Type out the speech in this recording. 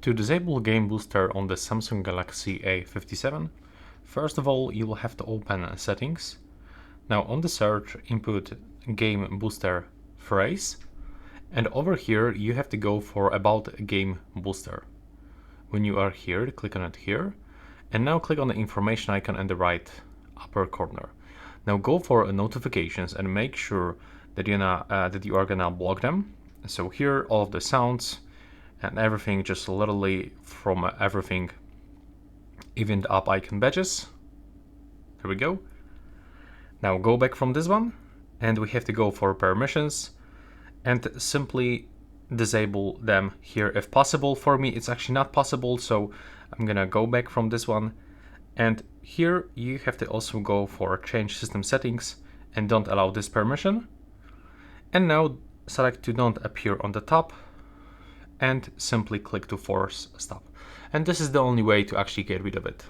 To disable Game Booster on the Samsung Galaxy A57, first of all you will have to open Settings. Now on the search input Game Booster phrase, and over here you have to go for About Game Booster. When you are here, click on it here, and now click on the information icon in the right upper corner. Now go for notifications and make sure that you are gonna block them. So here all of the sounds and everything, just literally from everything, even the up icon badges. There we go. Now go back from this one, and we have to go for permissions and simply disable them here if possible. For me it's actually not possible, so I'm gonna go back from this one, and here you have to also go for change system settings and don't allow this permission, and now select to don't appear on the top and simply click to force stop. And this is the only way to actually get rid of it.